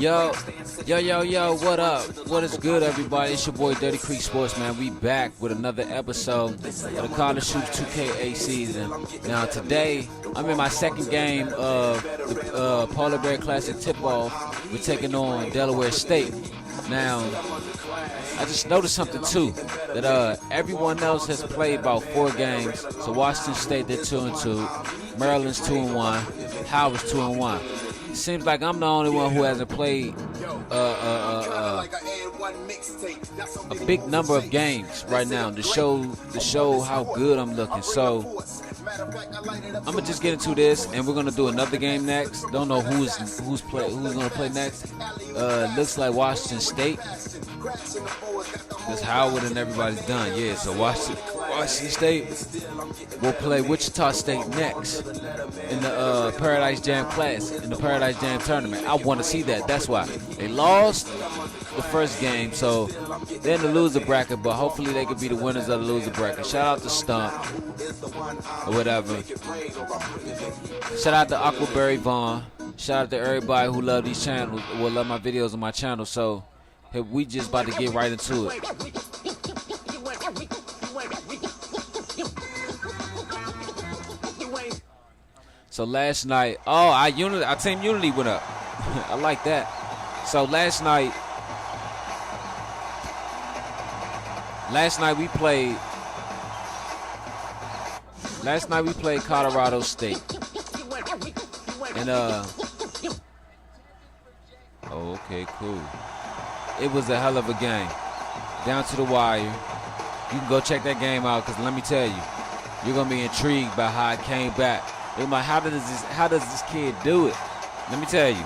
Yo, what up? What is good, everybody? It's your boy Dirty Creek Sports, man. We back with another episode of the College Hoops 2K8 season. Now, today, I'm in my second game of the Polar Bear Classic TipOff. We're taking on Delaware State. Now, I just noticed something, too, that everyone else has played about 4 games. So, Washington State, they're 2-2. Maryland's 2-1. Howard's 2-1. It seems like I'm the only one who hasn't played a big number of games right now to show how good I'm looking. So I'm gonna just get into this, and we're gonna do another game next. Don't know who's gonna play next. Looks like Washington State, because Howard and everybody's done. Yeah, so Washington State will play Wichita State next in the Paradise Jam Class, in the Paradise Jam tournament. I want to see that. That's why they lost the first game, so they're in the loser bracket, but hopefully they could be the winners of the loser bracket. Shout out to Stump or whatever. Shout out to Aquaberry Vaughn. Shout out to everybody who love these channels, will love my videos on my channel. So hey, we just about to get right into it. So last night, our Team Unity went up. I like that. So last night we played Colorado State. And okay, cool. It was a hell of a game. Down to the wire. You can go check that game out, because let me tell you, you're gonna be intrigued by how it came back. They're like, how does this kid do it? Let me tell you,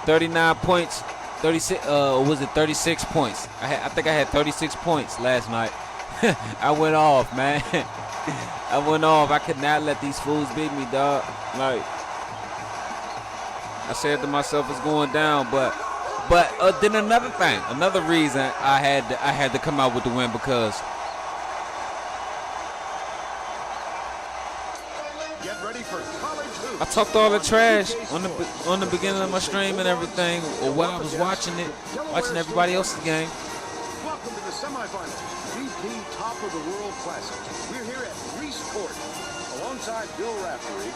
39 points, 36. Was it 36 points? I think I had 36 points last night. I went off, man. I went off. I could not let these fools beat me, dog. Like, I said to myself, it's going down. But then another reason I had to come out with the win, because I talked all the trash on the beginning of my stream and everything, or while I was watching everybody else's game. Welcome to the semifinals, VP Top of the World Classic. We're here at Reese Court, alongside Bill Raftery.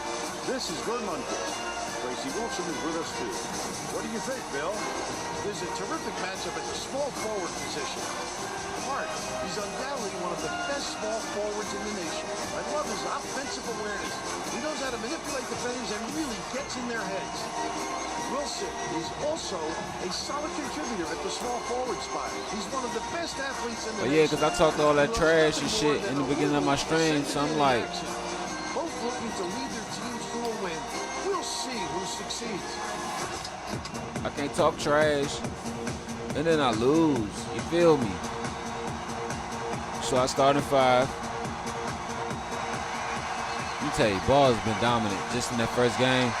This is Glenn Lundquist. Tracy Wilson is with us too. What do you think, Bill? There's a terrific matchup at the small forward position. Hart, he's undoubtedly one of the best small forwards in the nation. I love his offensive awareness. He knows how to manipulate defenders and really gets in their heads. Wilson is also a solid contributor at the small forward spot. He's one of the best athletes in the nation. Yeah, because I talked all that trash and shit in the beginning of my stream, so I'm like, both looking to lead their teams to a win. We'll see who succeeds. I can't talk trash and then I lose. You feel me? So I started 5. Let me tell you, Ball's been dominant just in that first game.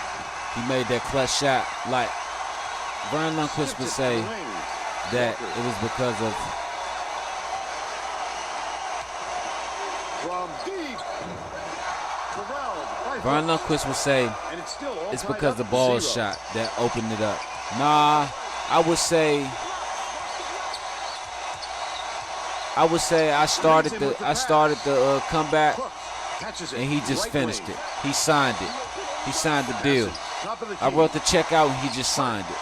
He made that clutch shot. Like Vern Lundquist would say that it was because of Vern Lundquist would say it's because the ball shot that opened it up. Nah, I would say I started the comeback, and he just finished it. He signed it. He signed the deal. I wrote the check out, and he just signed it.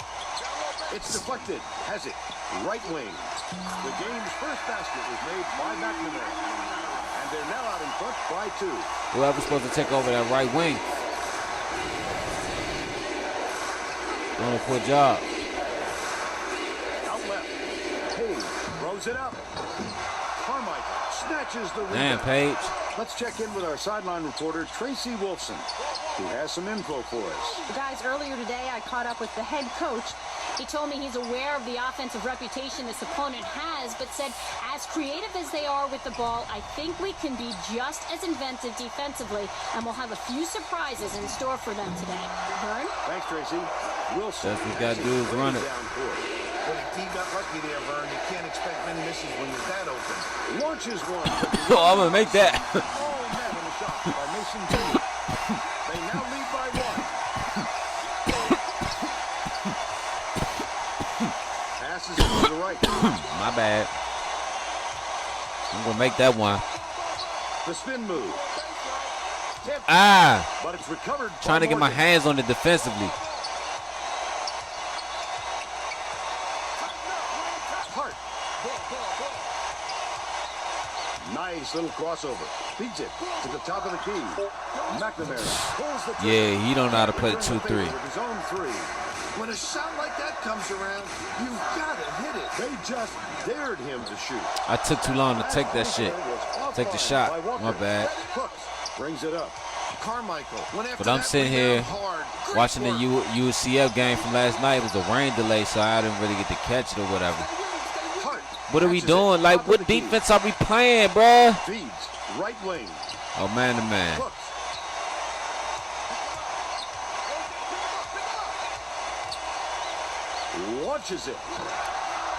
It's deflected. Has it. Right wing. The game's first basket was made by McNamara. And they're now out in front by 2. Whoever's supposed to take over that right wing. Doing a poor job. Out left. Page throws it up. Carmichael snatches the rebound. Damn, Page. Let's check in with our sideline reporter, Tracy Wilson, who has some info for us. Guys, earlier today, I caught up with the head coach. He told me he's aware of the offensive reputation this opponent has, but said, as creative as they are with the ball, I think we can be just as inventive defensively, and we'll have a few surprises in store for them today. Vern? Thanks, Tracy. Wilson. That's what you got to do is run it. Well, the team got lucky there, Vern. You can't expect many misses when you're that open. Launches one. Oh, I'm going to make that. Oh, net on the shot by Mason Jr. They now lead by 1. Passes it to the right. My bad. I'm gonna make that one. The spin move. Tip, but it's recovered. Trying to get my hands on it defensively. Hart. Nice little crossover. Feeds it to the top of the key. McNamara pulls the trigger. Yeah, he don't know how to play the 2-3. With his own three. When a shot like that comes around, you've got to hit it. They just dared him to shoot. I took too long to take that shit. Take the shot. My bad. Hooks brings it up. Carmichael. But I'm sitting here watching the UCF game from last night. It was a rain delay, so I didn't really get to catch it or whatever. What are we doing? Like, what defense are we playing, bruh? Feeds right wing. Oh, man to man. Launches it.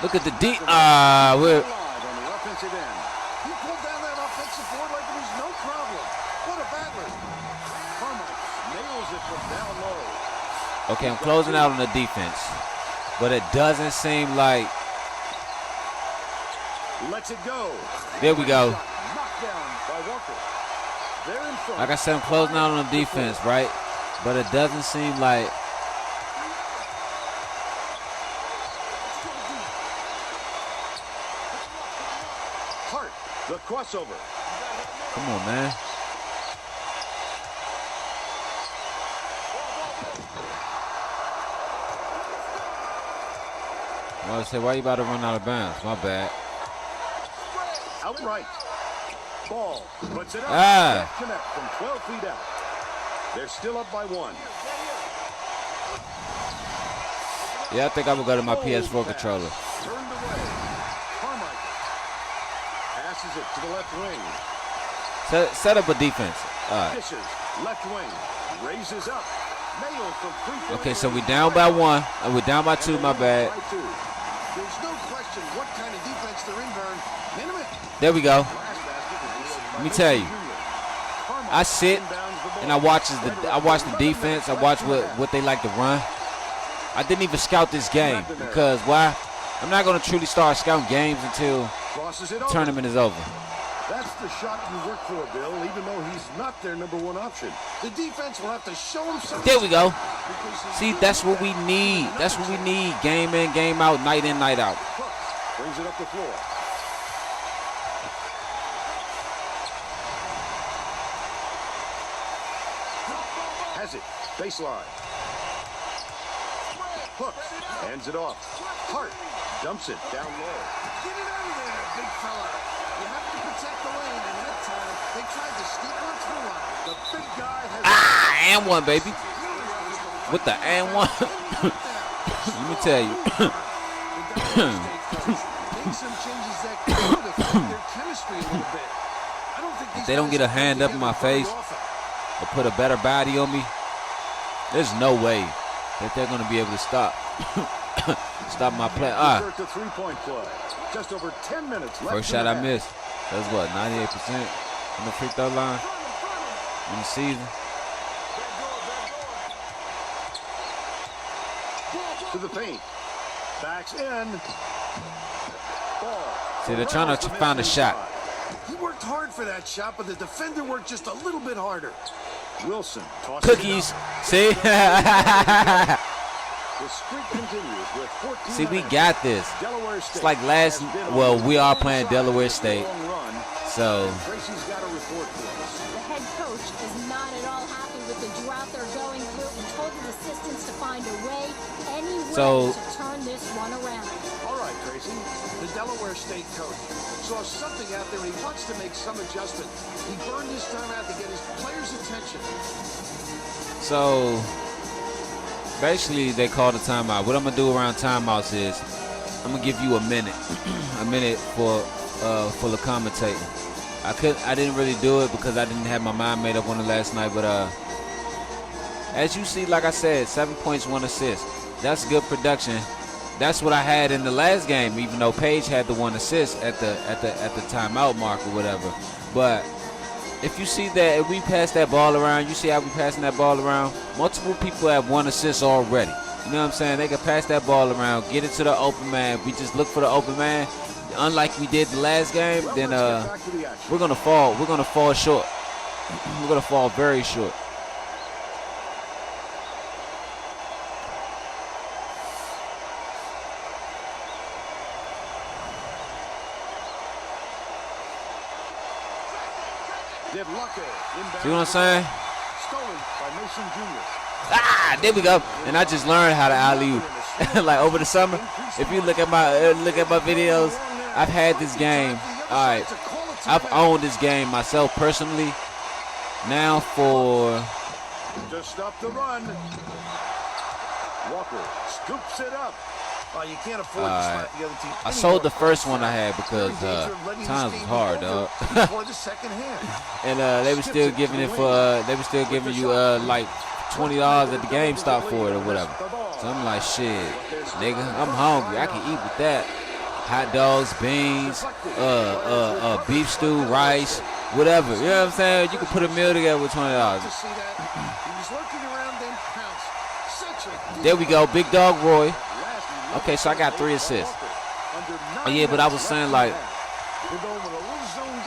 Look at the deep. We're on the offensive end. He pulled down that offensive board like it was no problem. What a battler. Carmichael nails it from down low. Okay, I'm closing out on the defense, but it doesn't seem like. Lets it go. There we go. Knocked down by Walker. They're in front. Like I said, I'm closing out on the defense, right? But it doesn't seem like. Hart, the crossover. Come on, man. Well, I say, why you about to run out of bounds? My bad. Outright. Ball. Puts it up. Ah. Connect from 12 feet out. They're still up by one. Yeah, I think I'm going to go to my PS4 controller. Turned away. Carmichael passes it to the left wing. Set up a defense. All right. Dishes. Left wing. Raises up. Nailed from 3 point. Okay, so we down by one. And we're down by two, my bad. There's no question what kind of defense they're in, Vern. There we go. Let me tell you. I sit and I watch the defense. I watch what they like to run. I didn't even scout this game because why? I'm not going to truly start scouting games until the tournament is over. That's the shot you work for, Bill, even though he's not their number one option. The defense will have to show him something. There we go. See, that's what we need. That's what we need. Game in, game out, night in, night out. Brings it up the floor. Has it. Baseline. Hooks. Hands it off. Hart dumps it down low. Get it out of there, big fella. You have to protect the lane, and that time they tried to sneak one through on it. The big guy has and one, baby. With the and one. Let me tell you. If they don't get a hand up in my face or put a better body on me, there's no way that they're going to be able to stop my play. Just over 10 minutes left. First shot I missed. That's what, 98% on the free throw line in the season. To the paint. Backs in. Ball. See, they're trying to find a shot. He worked hard for that shot, but the defender worked just a little bit harder. Wilson tosses cookies. See? The streak continues with 14. See, we got this. It's like last. Well, we are playing Delaware State, so. Tracy's got a report for us. The head coach is not at all happy with the drought they're going through and told his assistants to find a way, any way to turn this one around. All right, Tracy. The Delaware State coach saw something out there and he wants to make some adjustment. He burned his time out to get his players' attention. So basically, they called a timeout. What I'm gonna do around timeouts is I'm gonna give you a minute, for the commentating. I didn't really do it because I didn't have my mind made up on it last night. But as you see, like I said, 7 points, 1 assist. That's good production. That's what I had in the last game, even though Paige had the 1 assist at the timeout mark or whatever. But if you see that, if we pass that ball around, you see how we passing that ball around? Multiple people have 1 assist already. You know what I'm saying? They can pass that ball around, get it to the open man. If we just look for the open man, unlike we did the last game, then we're gonna fall. We're gonna fall short. We're gonna fall very short. See what I'm saying? Stolen by Mason Jr. Ah, there we go. And I just learned how to alley-oop. Like over the summer, if you look at my videos, I've had this game. All right, I've owned this game myself personally now for. To stop the run. Walker scoops it up. Oh, you can't afford to slap the other team. I sold the first one I had because times was hard, dog. Before the second hand. And they were still giving it for you like $20 at the GameStop for it or whatever. So I'm like, shit, nigga, I'm hungry. I can eat with that. Hot dogs, beans, beef stew, rice, whatever. You know what I'm saying? You can put a meal together with $20. There we go, Big Dog Roy. Okay, so I got 3 assists. Oh yeah, but I was saying, like,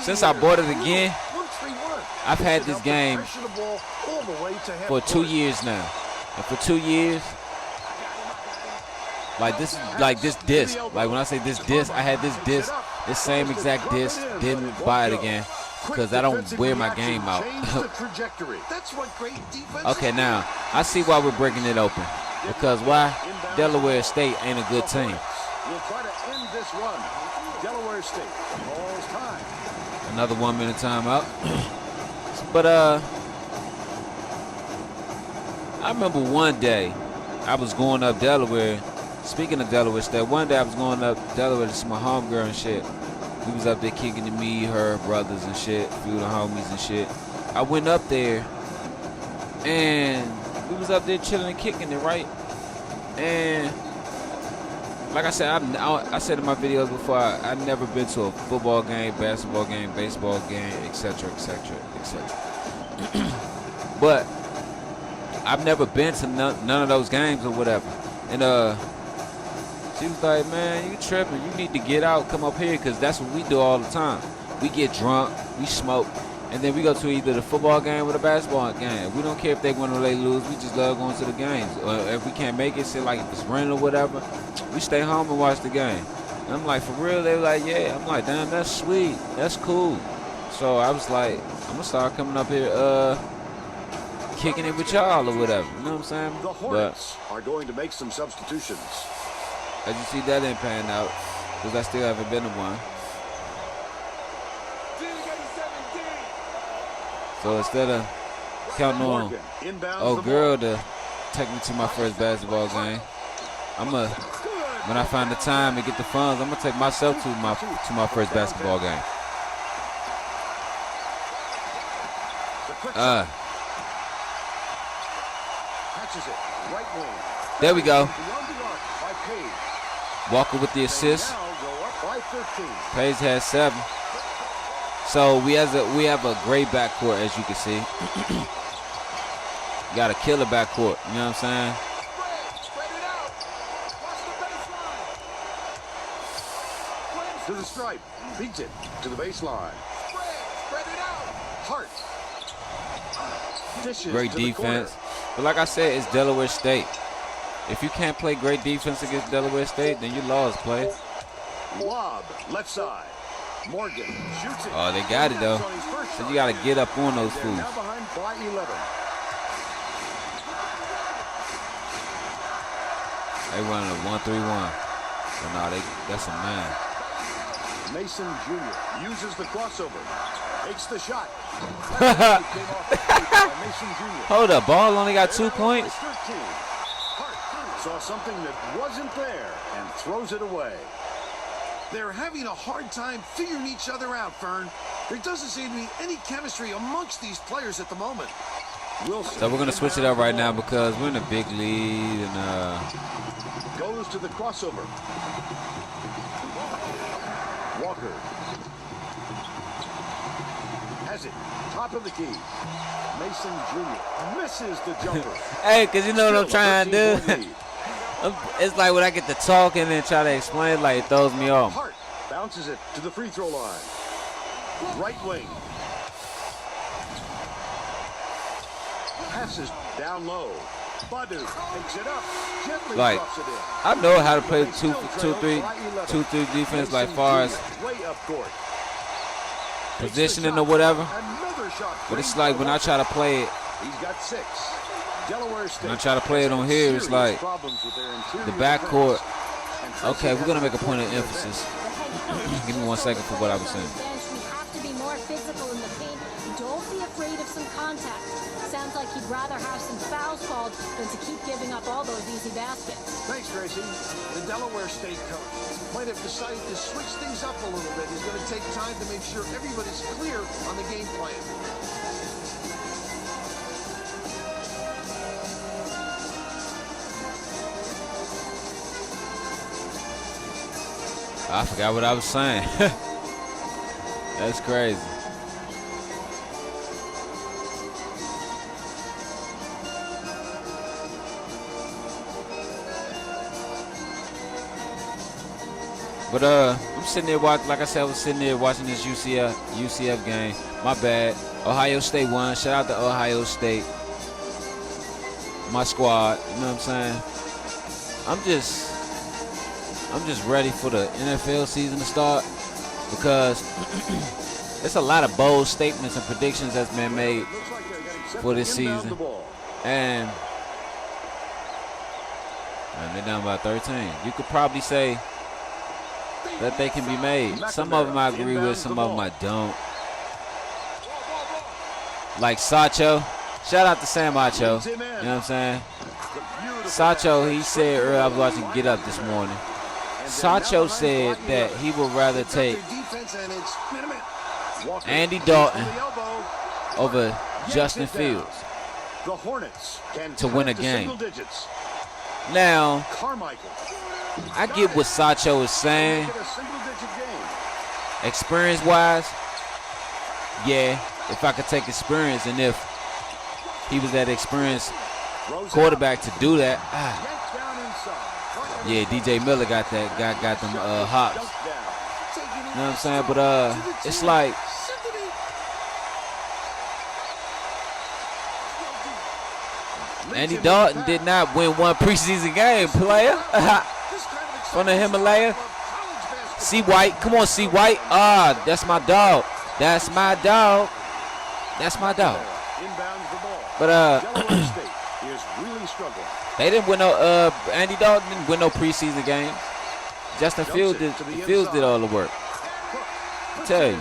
since I bought it again, I've had this game for 2 years now. And for 2 years, like this disc. Like when I say this disc, I had this disc, this same exact disc, didn't buy it again because I don't wear my game out. Okay, now I see why we're breaking it open. Because why? Delaware State ain't a good team. We'll try to end this run. Delaware State calls time. Another 1 minute timeout. But I remember one day I was going up Delaware. Speaking of Delaware State, one day I was going up Delaware to see my homegirl and shit. We was up there kicking to me, her brothers and shit, a few of the homies and shit. I went up there and we was up there chilling and kicking it, right? And like I said, I said in my videos before, I've never been to a football game, basketball game, baseball game, etc., etc., etc. But I've never been to none of those games or whatever. And she was like, man, you tripping. You need to get out, come up here, because that's what we do all the time. We get drunk, we smoke, and then we go to either the football game or the basketball game. We don't care if they win or they lose. We just love going to the games. Or if we can't make it, say like if it's raining or whatever, we stay home and watch the game. And I'm like, for real? They were like, yeah. I'm like, damn, that's sweet. That's cool. So I was like, I'm going to start coming up here kicking it with y'all or whatever. You know what I'm saying? The Hornets are going to make some substitutions. As you see, that didn't pan out because I still haven't been to one. So instead of counting on old girl to take me to my first basketball game, when I find the time and get the funds, I'm gonna take myself to my first basketball game. There we go. Walker with the assist. Page has 7. So we have a great backcourt, as you can see. Got a killer backcourt. You know what I'm saying? To the stripe, beats it to the baseline. Hart. Great defense. But like I said, it's Delaware State. If you can't play great defense against Delaware State, then you lost, play. Lob, left side. Morgan shoots it. Oh, they got it though. So you got to get up on those fools. Now behind by 11. They running a 1-3-1. So no, that's a man. Mason Jr. uses the crossover. Takes the shot. Hold up, ball only got 2 points. Hart saw something that wasn't there and throws it away. They're having a hard time figuring each other out, Fern. There doesn't seem to be any chemistry amongst these players at the moment. Wilson. So we're going to switch it up right now because we're in a big lead. And goes to the crossover. Walker. Has it. Top of the key. Mason Jr. misses the jumper. hey, because you know what I'm trying to do? It's like when I get to talking and try to explain, like it throws me off. Hart bounces it to the free throw line. Right wing. Passes down low. Badu picks it up. Gently Like, drops it in. I know how to play 2-3 defense, like far as Way up court. positioning or whatever. Another shot. But it's like when I try to play it, He's got 6. Delaware State. when I try to play it on here, it's like the backcourt. Okay, we're gonna make a point of emphasis. Give me 1 second for what I was saying. We have to be more physical in the paint. Don't be afraid of some contact. Sounds like he'd rather have some fouls called than to keep giving up all those easy baskets. Thanks, Tracy. The Delaware State coach might have decided to switch things up a little bit. He's going to take time to make sure everybody's clear on the game plan. I forgot what I was saying. That's crazy. But I'm sitting there watching. Like I said, I was sitting there watching this UCF game. My bad. Ohio State won. Shout out to Ohio State. My squad. You know what I'm saying? I'm just ready for the NFL season to start because there's a lot of bold statements and predictions that's been made for this season. And they're down by 13. You could probably say that they can be made. Some of them I agree with, some of them I don't. Like Sacho. Shout out to Sam Acho. You know what I'm saying? Sacho, he said earlier, I was watching Get Up this morning. Sacho said that he would rather take Andy Dalton over Justin Fields to win a game. Now, I get what Sacho is saying. Experience-wise, yeah, if I could take experience and if he was that experienced quarterback to do that, yeah, DJ Miller got that, got them hops. You know what I'm saying? But it's like Andy Dalton did not win one preseason game, player. From the Himalaya. C. White, come on, C. White. That's my dog. That's my dog. That's my dog. But they didn't win no. Andy Dalton didn't win no preseason games. Justin Fields did all the work. I tell you,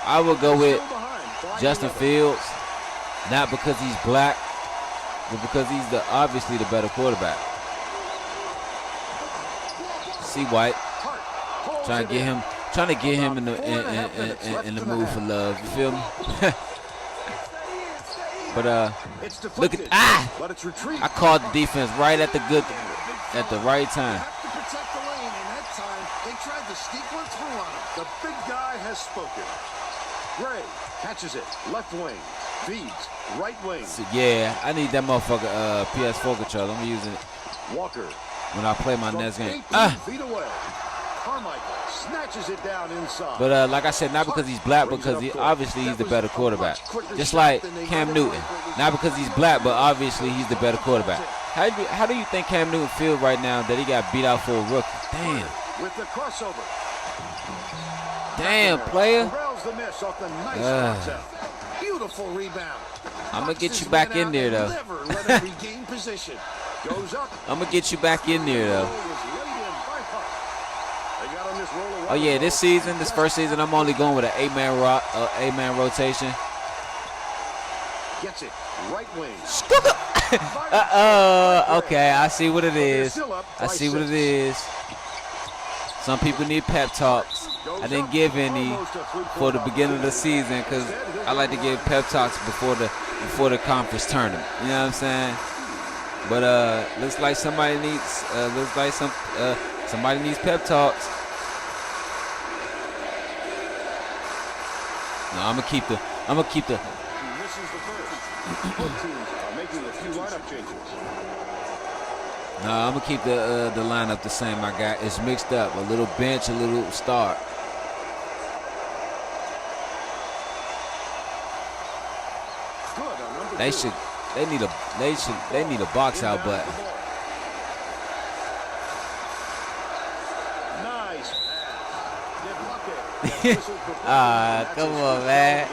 I would go with Justin Fields, not because he's black, but because he's obviously the better quarterback. C. White, trying to get him in the mood for love. You feel me? But look at I called the defense right at the right time. They tried to sneak one through on him. The big guy has spoken. Gray catches it, left wing, feeds, right wing. So, yeah, I need that motherfucker PS4 controller. I'm using it. Walker when I play my next game. Feet away. Carmichael snatches it down inside. But like I said, not because he's black, because obviously he's the better quarterback. Just like Cam Newton, not because he's black, but obviously he's the better quarterback. How do you think Cam Newton feels right now that he got beat out for a rookie? Damn. With the crossover. Damn, player. The miss off the nice beautiful rebound. I'm gonna get you back in there though. I'm gonna get you back in there though. Oh yeah, this first season, I'm only going with an 8-man rotation. Gets it right wing. Okay, I see what it is. I see what it is. Some people need pep talks. I didn't give any for the beginning of the season because I like to give pep talks before the conference tournament. You know what I'm saying? But looks like somebody needs somebody needs pep talks. No, I'm gonna keep the. This is the first. Both teams are making a few lineup changes. No, I'm gonna keep the lineup the same. I got it's mixed up. A little bench, a little start. They need a box out button. Come on, man.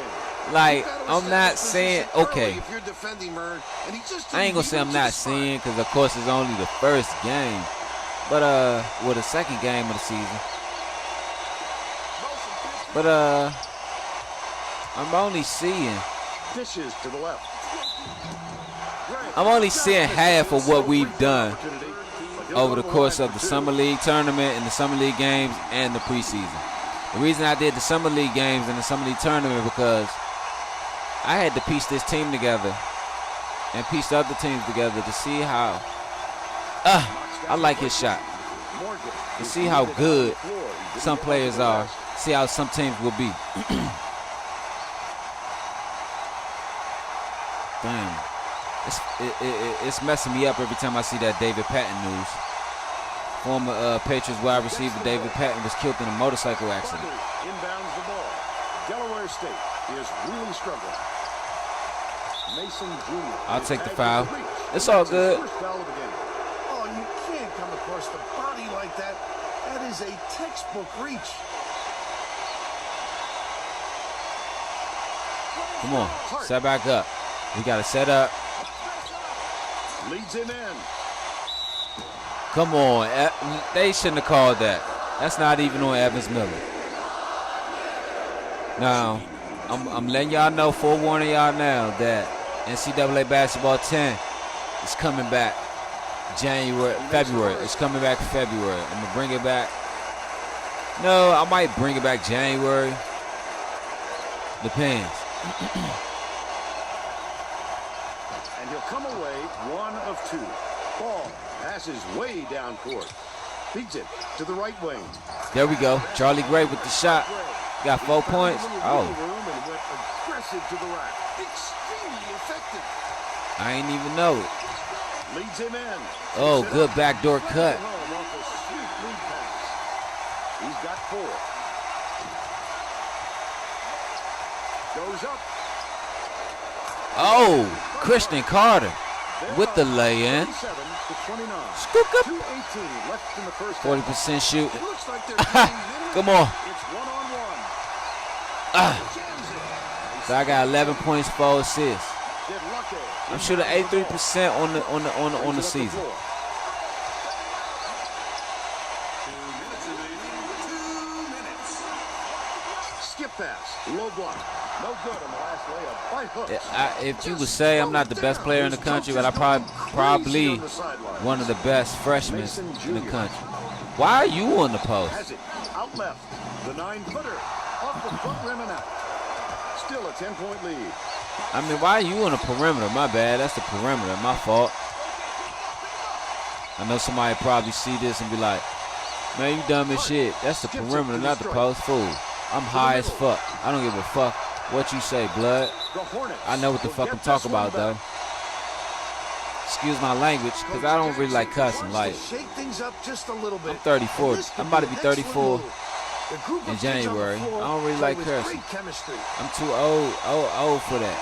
Like, I'm not saying, okay. I ain't gonna say I'm not seeing, because of course it's only the first game. But well, the second game of the season. But I'm only seeing. Dishes to the left. I'm only seeing half of what we've done over the course of the Summer League tournament and the Summer League games and the preseason. The reason I did the Summer League games and the Summer League tournament because I had to piece this team together and piece the other teams together to see how I like his shot. To see how good some players are. See how some teams will be. Damn. It's messing me up every time I see that David Patton news. Former Patriots wide receiver David Patton was killed in a motorcycle accident. Inbounds the ball. Delaware State is really struggling. Mason Jr. I'll take the foul. It's all good. Oh, you can't come across the body like that. That is a textbook reach. Come on, set back up. We got to set up. Leads him in. Come on, they shouldn't have called that. That's not even on Evans Miller. Now, I'm letting y'all know, forewarning y'all now that NCAA Basketball 10 is coming back February. It's coming back in February. I'm gonna bring it back. No, I might bring it back January. Depends. And he'll come away 1 of 2. Ball passes way down court. Feeds it to the right wing. There we go. Charlie Gray with the shot. Got 4 points. Oh. Aggressive to the rack. Extremely effective. I ain't even know it. Leads him in. Oh, good backdoor cut. He's got 4. Goes up. Oh, Christian Carter with the lay-in. Scoop up. 40% shoot. Come on. So I got 11 points, 4 assists. I'm shooting 83% on the season. Skip pass, low block. No good on the last layup by Hooks. If you would say I'm not the best player in the country, but I probably one of the best freshmen in the country. Why are you on the post? Has it out left. The 9-footer off the front rim and out. Still a 10-point lead. I mean, why are you on the perimeter? My bad. That's the perimeter. My fault. I know somebody probably see this and be like, man, you dumb as shit. That's the perimeter, not the post. Fool. I'm high as fuck. I don't give a fuck what you say, blood. I know what the fuck I'm talking about, though. Excuse my language, because I don't really like cussing. Like, I'm 34. I'm about to be 34 in January. I don't really like cursing. I'm too old for that.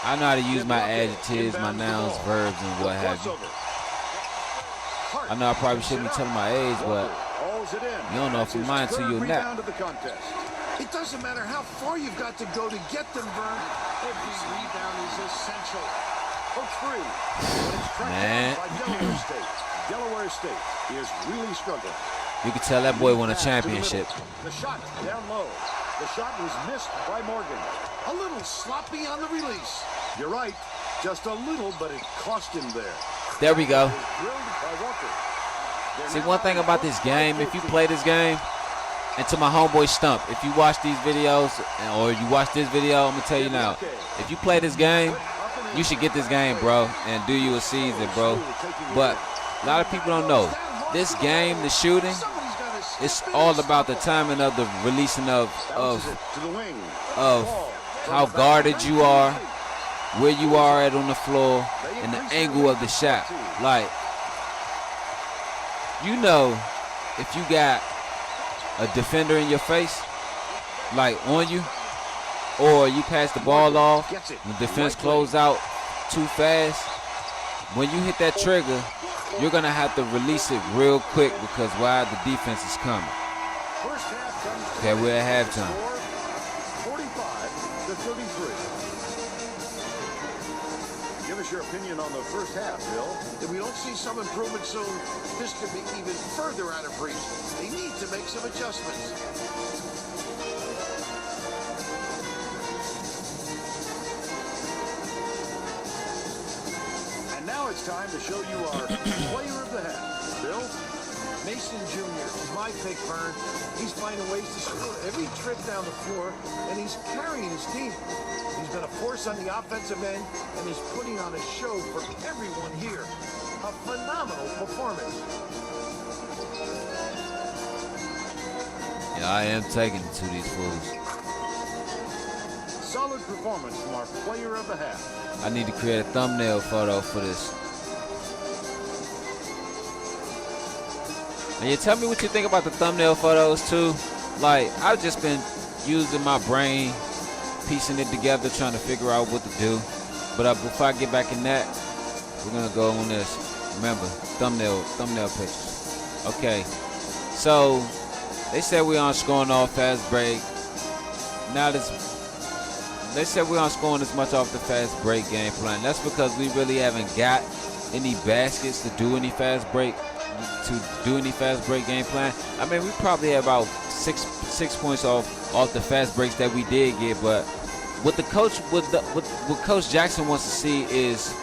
I know how to use my adjectives, my nouns, verbs, and what have you. I know I probably shouldn't be telling my age, but you don't know if you're mine until you're not. It doesn't matter how far you've got to go to get them, Vern. Every rebound is essential. Man. Delaware State is really struggling. You can tell that boy won a championship. The shot down low. The shot was missed by Morgan. A little sloppy on the release. You're right. Just a little, but it cost him there. There we go. See, one thing about this game, if you play this game, and to my homeboy Stump, if you watch these videos, or you watch this video, I'm going to tell you now, if you play this game, you should get this game, bro, and do you a season, bro. But a lot of people don't know. This game, the shooting, it's all about the timing of the releasing of how guarded you are, where you are at on the floor, and the angle of the shot. Like, you know, if you got a defender in your face, like on you, or you pass the ball off, when defense close out too fast, when you hit that trigger, you're going to have to release it real quick because why? The defense is coming. Okay, we're at halftime. 45-33. Give us your opinion on the first half, Bill. If we don't see some improvement soon, this could be even further out of reach. They need to make some adjustments. And now it's time to show you our player of the half. Bill? Mason Jr. is my pick, Vern. He's finding ways to score every trip down the floor, and he's carrying his team. He's been a force on the offensive end, and he's putting on a show for everyone here. A phenomenal performance. Yeah, I am taking it to these fools. Solid performance from our player of the half. I need to create a thumbnail photo for this. And you tell me what you think about the thumbnail photos too. Like, I've just been using my brain, piecing it together, trying to figure out what to do. But before I get back in that, we're gonna go on this. Remember, thumbnail pictures. Okay, so they said we aren't scoring off fast break. Now they said we aren't scoring as much off the fast break game plan. That's because we really haven't got any baskets to do any fast break game plan. I mean, we probably have about six points off the fast breaks that we did get. But what what Coach Jackson wants to see is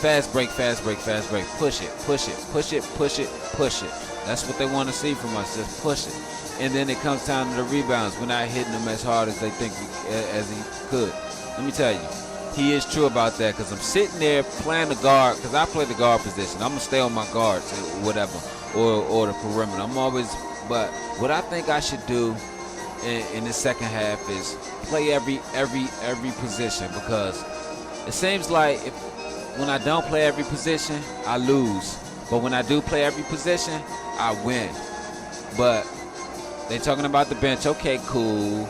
fast break. Push it. That's what they want to see from us. Just push it. And then it comes time to the rebounds. We're not hitting them as hard as they think as he could. Let me tell you, he is true about that, because I'm sitting there playing the guard, because I play the guard position. I'm going to stay on my guards or whatever, or the perimeter. But what I think I should do in the second half is play every position, because it seems like when I don't play every position, I lose. But when I do play every position, I win. But they talking about the bench. Okay, cool.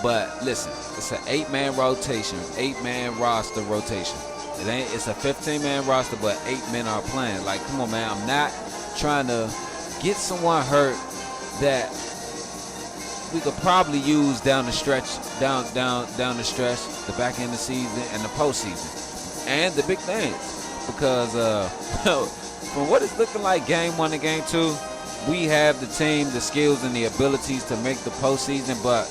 But listen, it's an 8-man rotation, 8-man roster rotation. It's a 15-man roster, but 8 men are playing. Like, come on, man. I'm not trying to get someone hurt that we could probably use down the stretch, down the stretch, the back end of the season and the postseason, and the big things. Because from what it's looking like, game 1 and game 2, we have the team, the skills, and the abilities to make the postseason, but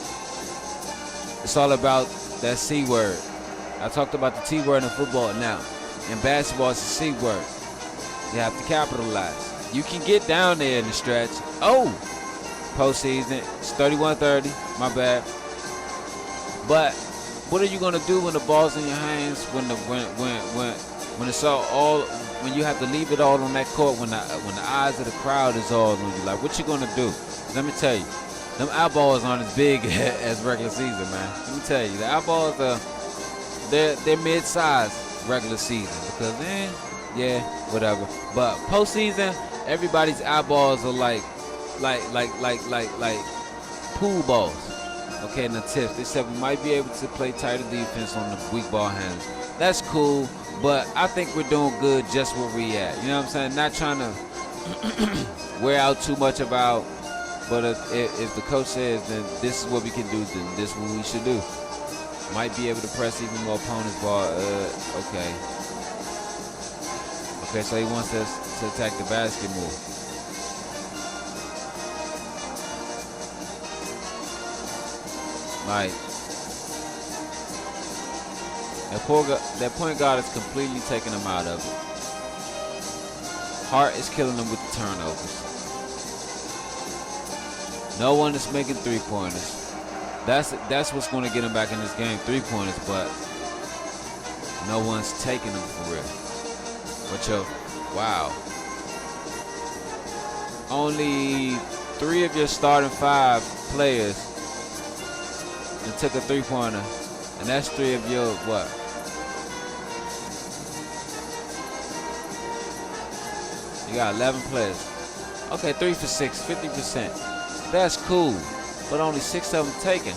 it's all about that C word. I talked about the T word in football now. In basketball, it's the C word. You have to capitalize. You can get down there in the stretch. Oh, postseason, it's 31-30, my bad. But what are you gonna do when the ball's in your hands? When it's all when you have to leave it all on that court, when the eyes of the crowd is all on you, like, what you gonna do? Let me tell you, them eyeballs aren't as big as regular season, man. Let me tell you, the eyeballs they're mid-sized regular season, because yeah, whatever. But postseason, everybody's eyeballs are like pool balls. Okay, and the tips. They said we might be able to play tighter defense on the weak ball handles. That's cool. But I think we're doing good just where we at. You know what I'm saying? Not trying to wear out too much about, but if the coach says, then this is what we can do, then this is what we should do. Might be able to press even more opponents' ball. Okay. Okay, so he wants us to attack the basket more. Like, that point guard is completely taking him out of it. Hart is killing him with the turnovers. No one is making three-pointers. That's what's going to get him back in this game, three-pointers, but no one's taking them for real. But wow. Only 3 of your starting 5 players and took a three-pointer, and that's 3 of your what? You got 11 players. Okay, 3 for 6, 50%. That's cool, but only 6 of them taken.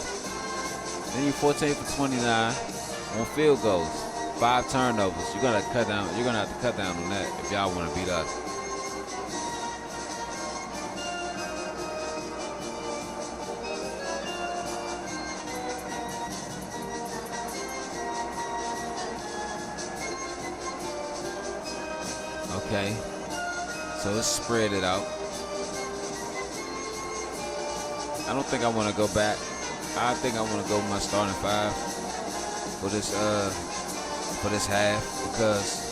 Then you 14 for 29 on field goals, 5 turnovers. You're gonna cut down. You're gonna have to cut down on that if y'all want to beat us. Okay, so let's spread it out. I don't think I want to go back. I think I want to go with my starting 5 for this half because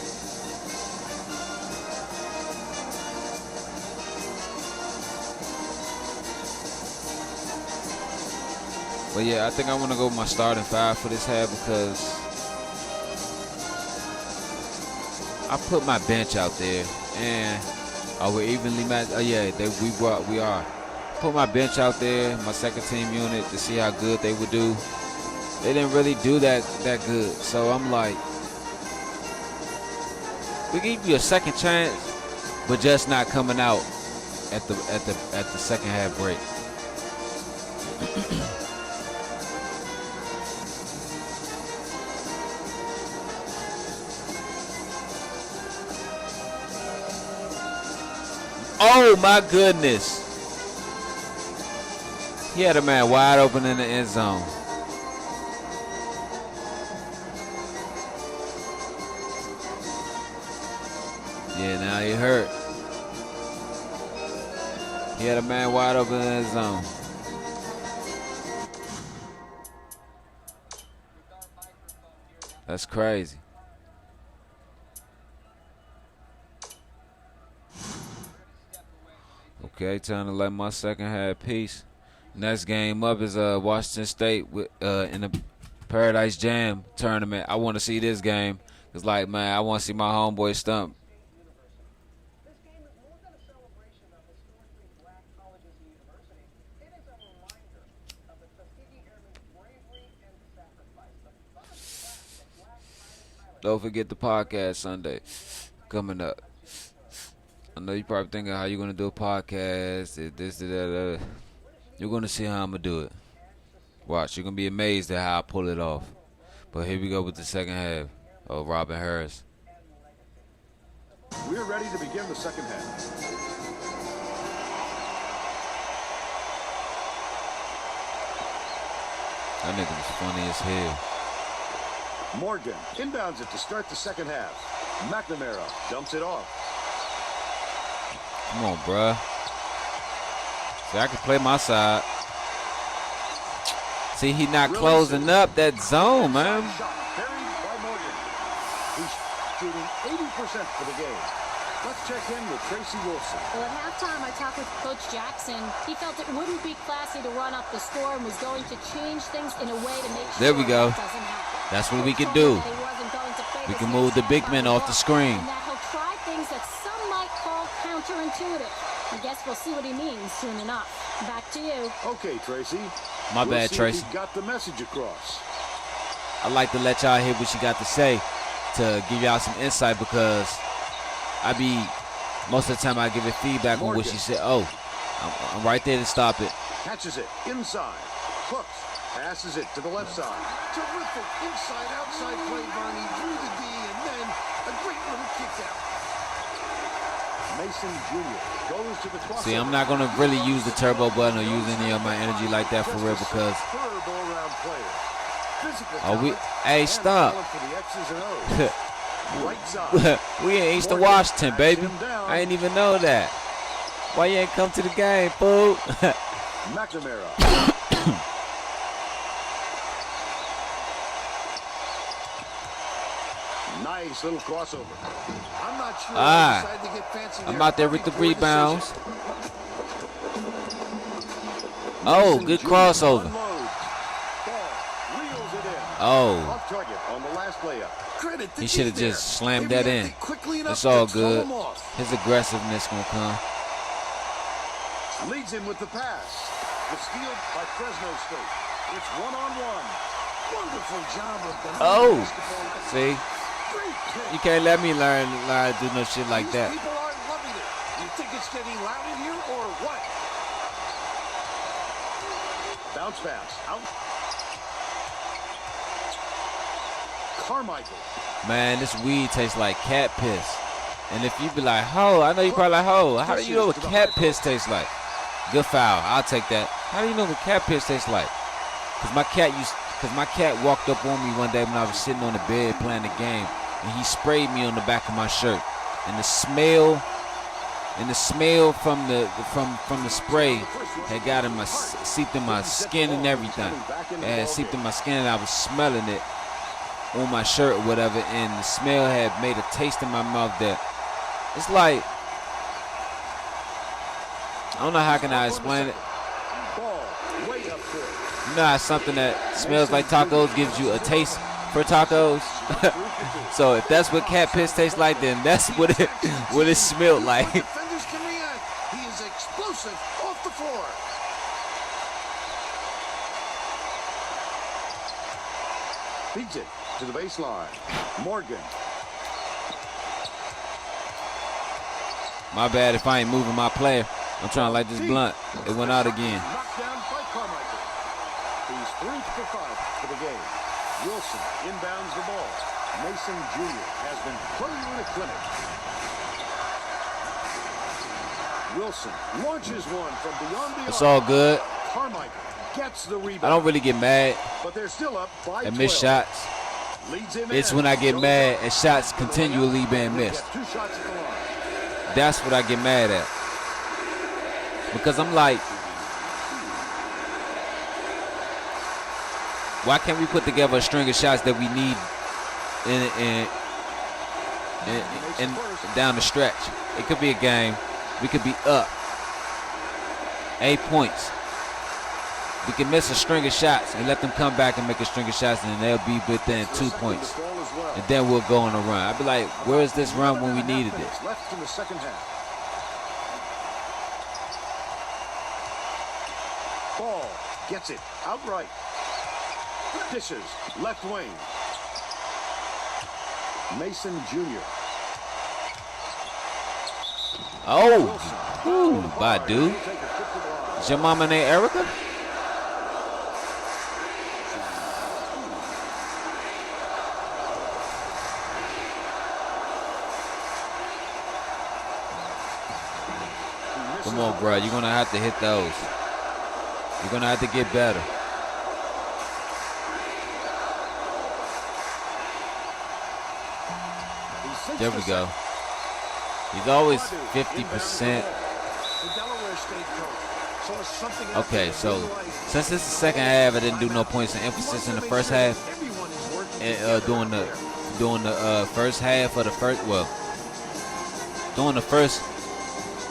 but yeah, I think I want to go with my starting 5 for this half because I put my bench out there, and we're evenly matched. Oh yeah, we are. Put my bench out there, my second team unit, to see how good they would do. They didn't really do that good, so I'm like, we give you a second chance, but just not coming out at the second half break. Oh my goodness. He had a man wide open in the end zone. Yeah, now he hurt. He had a man wide open in the end zone. That's crazy. Okay, time to let my second half piece. Next game up is Washington State with, in the Paradise Jam tournament. I want to see this game. It's like, man, I want to see my homeboy stump. Don't forget the podcast Sunday coming up. I know you're probably thinking how you're going to do a podcast, this, that. You're going to see how I'm going to do it. Watch, you're going to be amazed at how I pull it off. But here we go with the second half of Robin Harris. We're ready to begin the second half. That nigga was funny as hell. Morgan inbounds it to start the second half. McNamara dumps it off. Come on, bruh. See, I can play my side. See, he not closing up that zone, man. Buried by Morgan. He's shooting 80% for the game. Let's check in with Tracy Wilson. Well, at halftime, I talked with Coach Jackson. He felt it wouldn't be classy to run up the score and was going to change things in a way to make sure there we go. that doesn't happen. That's what we can do. We can move the big men off the screen. And that he'll try things that some might call counterintuitive. I guess we'll see what he means soon enough. Back to you. Okay, Tracy. My bad, Tracy. He got the message across. I like to let y'all hear what she got to say to give y'all some insight because most of the time I give it feedback on what she said. Oh, I'm right there to stop it. Catches it inside. Hooks. Passes it to the left side. Terrific inside-outside play, Barney. Through the D, and then a great little kick out. Mason Jr. goes to the crossover. See, I'm not going to really use the turbo button or use any of my energy like that for real because hey, stop. We in Eastern Washington, baby. I ain't even know that. Why you ain't come to the game, fool? McNamara. Nice little crossover. I'm not sure I decided to get fancy I'm out there with the rebounds. Oh, good crossover. Oh. He should have just slammed that in. It's all good. His aggressiveness gonna come. Leads him with the pass. The steal by Fresno State. It's one-on-one. Wonderful job of the see? You can't let me learn to do no shit like that. People are loving it. You think it's getting loud in here or what? Bounce pass. Out. Carmichael. Man, this weed tastes like cat piss. And if you be like, ho, I know you probably like, ho, how do you know what cat piss tastes like? Good foul. I'll take that. How do you know what cat piss tastes like? Cause my cat walked up on me one day when I was sitting on the bed playing the game, and he sprayed me on the back of my shirt. And the smell from the spray had got in my seeped in my skin and everything. And seeped in my skin, and I was smelling it on my shirt or whatever, and the smell had made a taste in my mouth that it's like, I don't know how can I explain it. You know how something that smells like tacos gives you a taste for tacos? So if that's what cat piss tastes like, then that's what it smelled like. Defenders can react. He is explosive off the floor. Beats it to the baseline. Morgan. My bad if I ain't moving my player. I'm trying to light this blunt. It went out again. Knocked down by Carmichael. He's 3 for 5 for the game. Wilson inbounds the ball. Mason Jr. has been putting on a clinic. Wilson launches one from beyond the It's arc. all good. Carmichael gets the rebound. I don't really get mad But they're still up by at missed 12. shots. Leads him It's in. when I get mad at shots continually being missed. 2 shots at the line. That's what I get mad at. Because I'm like, why can't we put together a string of shots that we need in down the stretch? It could be a game. We could be up 8 points. We can miss a string of shots and let them come back and make a string of shots, and they'll be within 2 points. And then we'll go on a run. I'd be like, where is this run when we needed it? Left in the second half. Ball gets it outright. Dishes left wing. Mason Jr. Oh, ooh, Badu. Is your mama named Erica? Come on, bro. You're going to have to hit those. You're going to have to get better. There we go. He's always 50%. Okay, so since this is the second half, I didn't do no points of emphasis in the first half. And during the first half of the during the first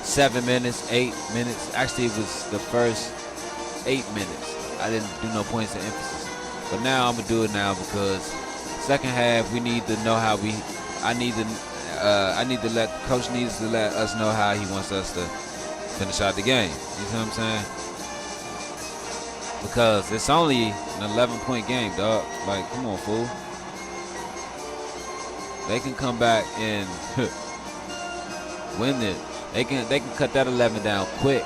7 minutes, 8 minutes. Actually, it was the first 8 minutes. I didn't do no points of emphasis. But now I'm gonna do it now because second half we need to know how we. Coach needs to let us know how he wants us to finish out the game. You see what I'm saying? Because it's only an 11-point game, dog. Like, come on, fool. They can come back and win it. They can cut that 11 down quick.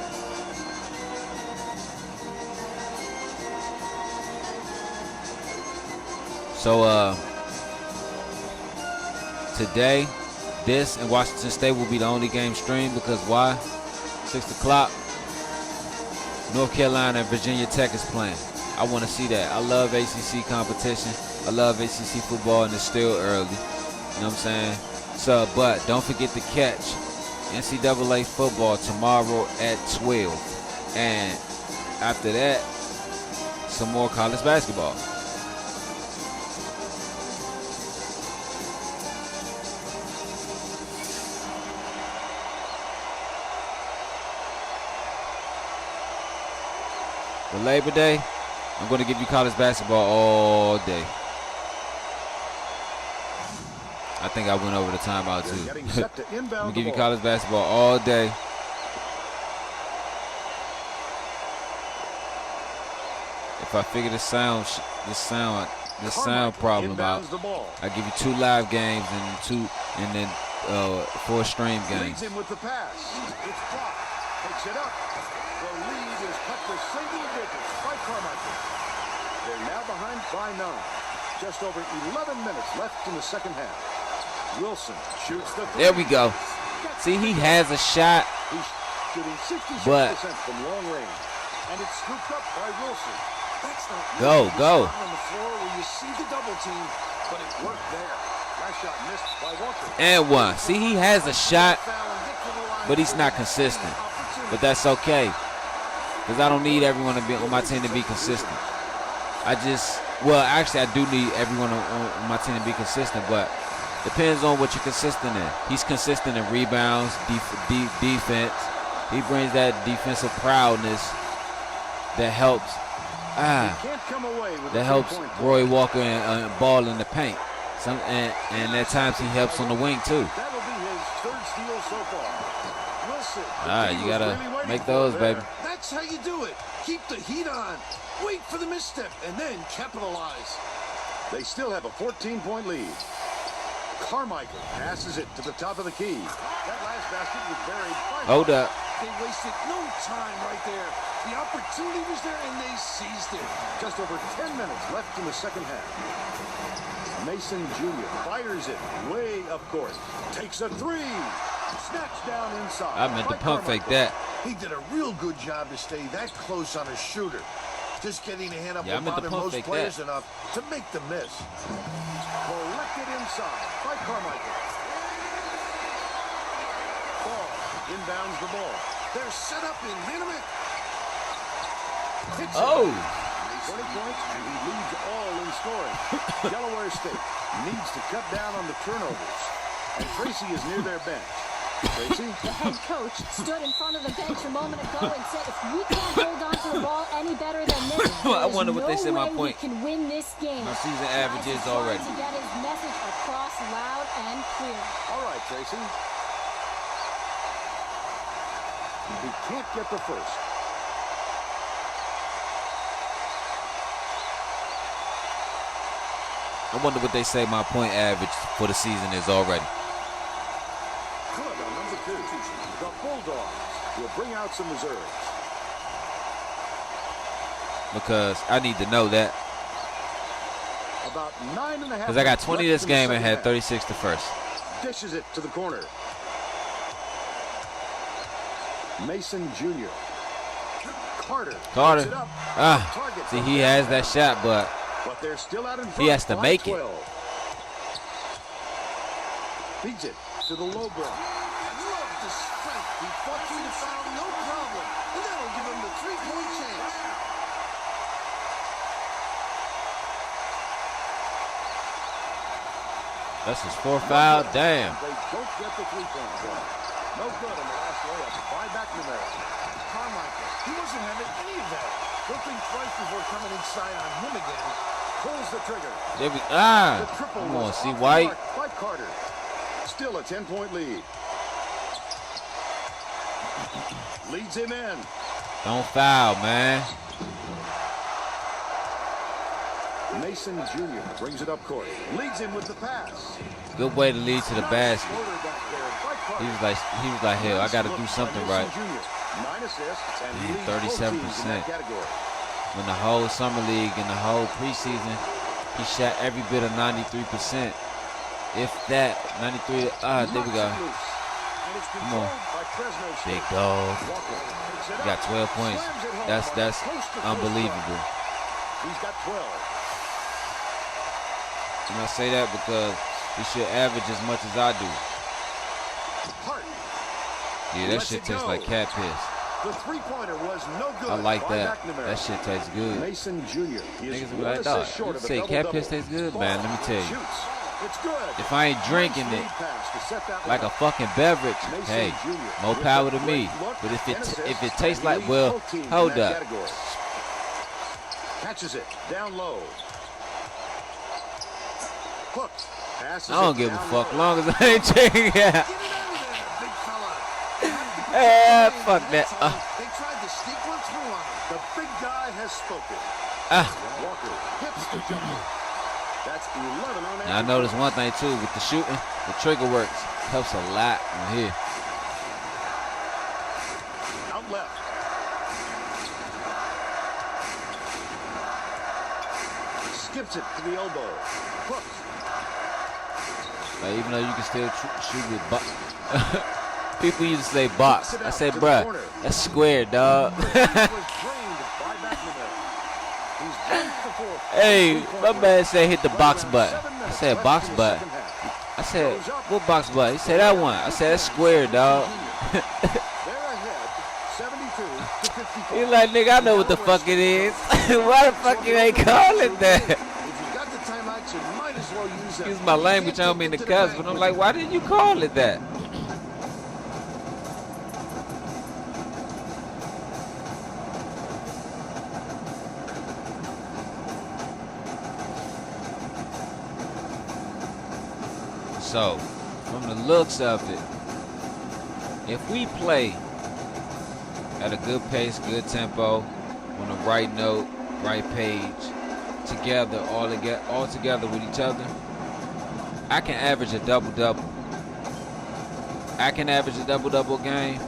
So today, this and Washington State will be the only game streamed because why? 6 o'clock. North Carolina and Virginia Tech is playing. I want to see that. I love ACC competition. I love ACC football, and it's still early. You know what I'm saying? So, but don't forget to catch NCAA football tomorrow at 12. And after that, some more college basketball. For Labor Day, I'm going to give you college basketball all day. I think I went over the timeout too. I'm going to give you college basketball all day. If I figure this sound problem out, I give you 2 live games and then 4-stream games. Leads him with the pass. It's blocked. Takes it up. The lead is cut to single digits by Carmichael. They're now behind by 9. Just over 11 minutes left in the second half. Wilson shoots the three. There we go. See, he has a shot. He's shooting 66% But from long range. And it's scooped up by Wilson. That's not Go, easy. go. Spot on the floor where you see the double team, but it worked there. Last shot missed by Walker. and one. See, he has a shot, but he's not consistent. But that's okay, because I don't need everyone to be on my team to be consistent. Well, actually, I do need everyone on my team to be consistent, but depends on what you're consistent in. He's consistent in rebounds, defense. He brings that defensive proudness that helps. Can't come away with That helps Roy Walker and ball in the paint. And at times he helps on the wing too. That'll be his third steal so far. Wilson. All right, you gotta make those, baby. That's how you do it. Keep the heat on. Wait for the misstep and then capitalize. They still have a 14-point lead. Carmichael passes it to the top of the key. That last basket was buried by Hold up. They wasted no time right there. The opportunity was there and they seized it. Just over 10 minutes left in the second half. Mason Jr. fires it way up court. Takes a three. Snatched down inside. I meant to by pump fake Carmichael. that. He did a real good job to stay that close on a shooter. Just getting a hand up Yeah, I meant to bother pump most fake players that. enough to make the miss. Collected inside by Carmichael. Ball inbounds the ball. They're set up in minute. Oh, 20 points, and he leads all in scoring. Delaware State needs to cut down on the turnovers. And Tracy is near their bench. Tracy? The head coach stood in front of the bench a moment ago and said, if we can't hold on to the ball any better than this, I wonder what they said my no way we point. can win this game. My season average is He's already. trying to get his message across loud and clear. All right, Tracy. He can't get the first. I wonder what they say my point average for the season is already. Good on number 2. The Bulldogs will bring out some reserves. Because I need to know that. About 9.5. Because I got 20 this left in the game and second had half. 36 the first. Dishes it to the corner. Mason Jr. Carter. puts it up. Target See, from he has that shot, but But they're still out in front. he has to by make it. 12. Feeds it to the low block. Love the strength. He fought through the foul, no problem. And that'll give him the three-point chance. That's his 4th foul. Damn. They don't get the three-point shot. No good on the last layup by McNamara. Carmichael, he wasn't having any of that. He'll think twice before coming inside on him again. Pulls the trigger. There we, The triple come on, was see off the White. mark by Carter. Still a 10-point lead. Leads him in. Don't foul, man. Mason Jr. brings it up court. Leads him with the pass. Good way to lead to the basket. Floater back there by Carter. He was like, hell, I got to do something right. Mason Jr. 9 assists and He leads both teams in 37%. that category. When the whole summer league and the whole preseason, he shot every bit of 93%. If that, 93. There we go. Come on. Big dog. He got 12 points. That's unbelievable. He's got 12. And I say that because he should average as much as I do. Hart. Yeah, that Lets shit it tastes go. like cat piss. The three-pointer was no good. I like by that. McNamara. That shit tastes good. Mason Jr. He is Niggas be one like, dog, assist short you of a say cat double-double. piss tastes good, man. Let me tell you. Shoots. It's good. If I ain't drinking Nice it lead pass to set that like one a up. fucking beverage, Mason hey, Jr. more with power a to me. great look But if and assist, it and tastes he like, leads well, both teams in hold that up. category. Catches it down low. Hooked. Passes I don't it give a down fuck. low. Long as I ain't checking it out. Get it out of there, big fella. Yeah, fuck that. They tried to sneak one through on him. The big guy has spoken. Walker hits the jumper. That's 11 on And I noticed one thing too with the shooting, the trigger works helps a lot on here. Out left. Skips it to the elbow. Hooks. Like, even though you can still shoot with box. People used to say box. I said, bruh, that's square, dog. Hey, my man said hit the box button. I said box button. I said, what box button? He said that one. I said that's square, dog. He's like, nigga, I know what the fuck it is. Why the fuck you ain't call it that? Excuse my language, I don't mean to cuss, but I'm like, why didn't you call it that? So, from the looks of it, if we play at a good pace, good tempo, on the right note, right page, together, all together with each other, I can average a double-double. I can average a double-double game.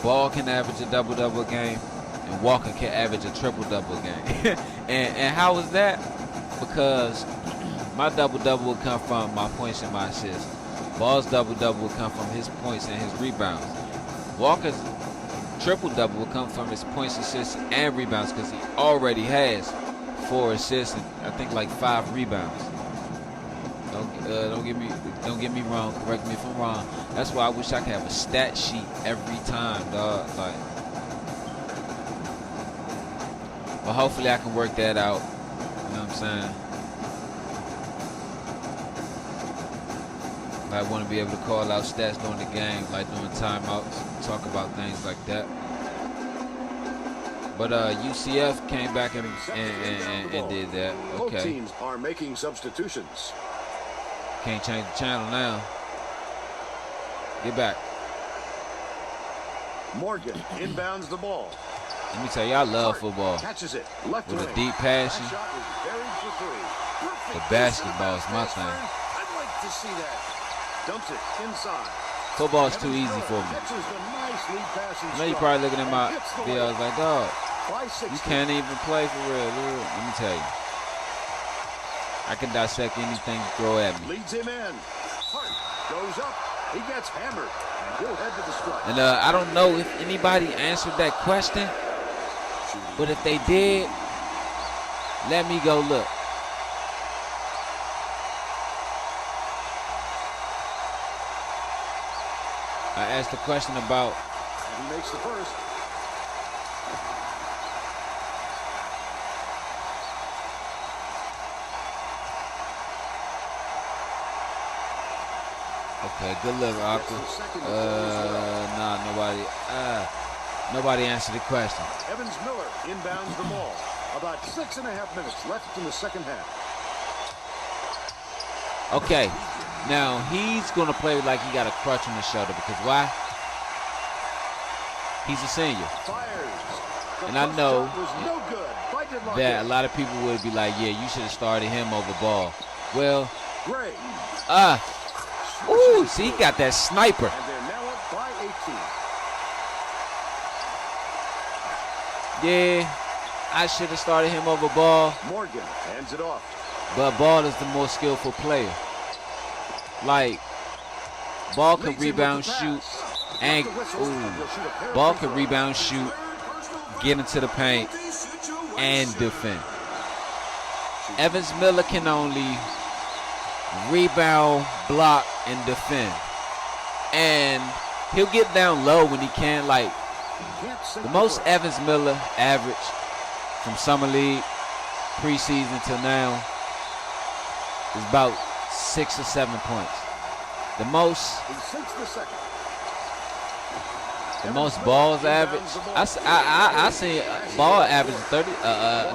Ball can average a double-double game. And Walker can average a triple-double game. and how is that? Because my double-double will come from my points and my assists. Ball's double-double will come from his points and his rebounds. Walker's triple-double will come from his points, assists, and rebounds because he already has 4 assists and I think like 5 rebounds. Don't get me wrong. Correct me if I'm wrong. That's why I wish I could have a stat sheet every time, dog. Like, but hopefully I can work that out. You know what I'm saying? I want to be able to call out stats during the game, like during timeouts, talk about things like that. But UCF came back and did that. Okay. Both teams are making substitutions. Can't change the channel now. Get back. Morgan inbounds the ball. Let me tell you, I love football. Catches it left with wing. a deep passion. The basketball is my thing. I'd like to see that. Dumps it inside. Football is too easy for me. I know you're probably looking at my videos like, dog, you can't even play for real, dude. Let me tell you. I can dissect anything you throw at me. Leads him in. Hart goes up. He gets hammered. And he'll head to the strike. And I don't know if anybody answered that question, but if they did, let me go look. I asked the question about. And he makes the first. Okay, good look, Aqua. Nah, nobody answered the question. Evans Miller inbounds the ball. About 6.5 minutes left in the second half. Okay, now he's gonna play like he got a crutch on his shoulder because why? He's a senior, and I know that a lot of people would be like, "Yeah, you should have started him over Ball." Well, ooh, see, he got that sniper. And they're now up by 18. Yeah, I should have started him over Ball. Morgan hands it off. But Ball is the more skillful player. Like, Ball can rebound, shoot, and Ball can rebound, shoot, get into the paint, and defend. Evans Miller can only rebound, block, and defend. And he'll get down low when he can. Like, the most Evans Miller average from Summer League, preseason till now, is about 6 or 7 points. The most Ball's average. I see Ball average 30.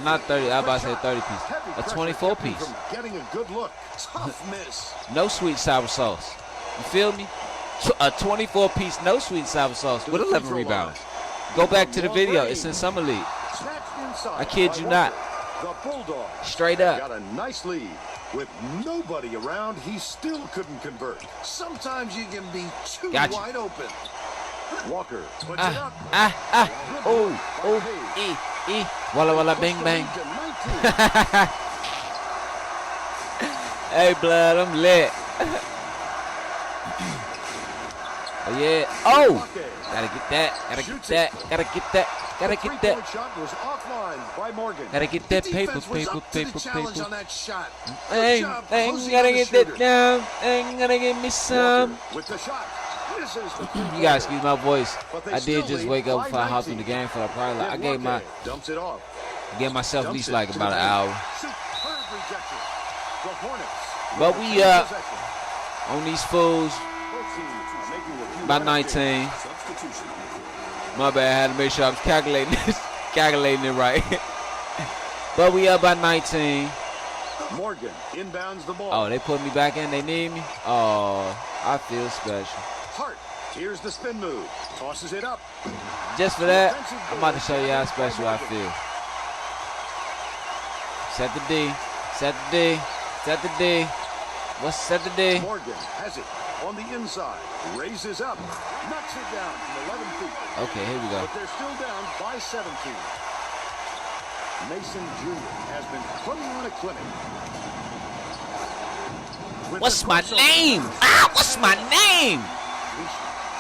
Not 30. I about to say 30 piece. A 24 piece. Getting a good look. Tough miss. No sweet sour sauce. You feel me? A 24 piece, no sweet and sour sauce with 11 rebounds. Go back to the video. It's in Summer League. I kid you not. The Bulldogs straight up. got a nice lead. With nobody around, he still couldn't convert. Sometimes you can be too Gotcha. wide open. Walker puts it up. Walla walla bang bang. To 19. Hey, blood, I'm lit. Oh, yeah. Oh! Gotta get that. Gotta get that. Gotta get that. Gotta get that. Three-point shot was offline by Morgan. Gotta get that paper, Defense was paper, up to the paper, challenge paper. on that shot. Hey, Good job hey, closing gotta on the get shooter. that down. Hey, gotta get me some. Walker with the shot. Misses the You guys excuse my voice. But they I still did just lead wake up by before I hopped in 19. the game for like probably like, I Then gave Walker gave myself at dumps least it like to about the an paint. hour. Superb rejection. The Hornets. But with we a possession. on these fools Both teams are making a few by lineup 19. changes. Substitution. My bad, I had to make sure I was calculating this, calculating it right. But we up by 19. Morgan inbounds the ball. Oh, they put me back in. They need me. Oh, I feel special. Hart. Here's the spin move. Tosses it up. Just for that, I'm about to show you how special I feel. Set the D. Set the D. Set the D. What's set the D? Morgan has it on the inside. Raises up. Knocks it down from 11 feet. Okay, here we go. But they're still down by 17. Mason Jr. has been putting on a clinic. With What's the my crossover. name? What's my name? He's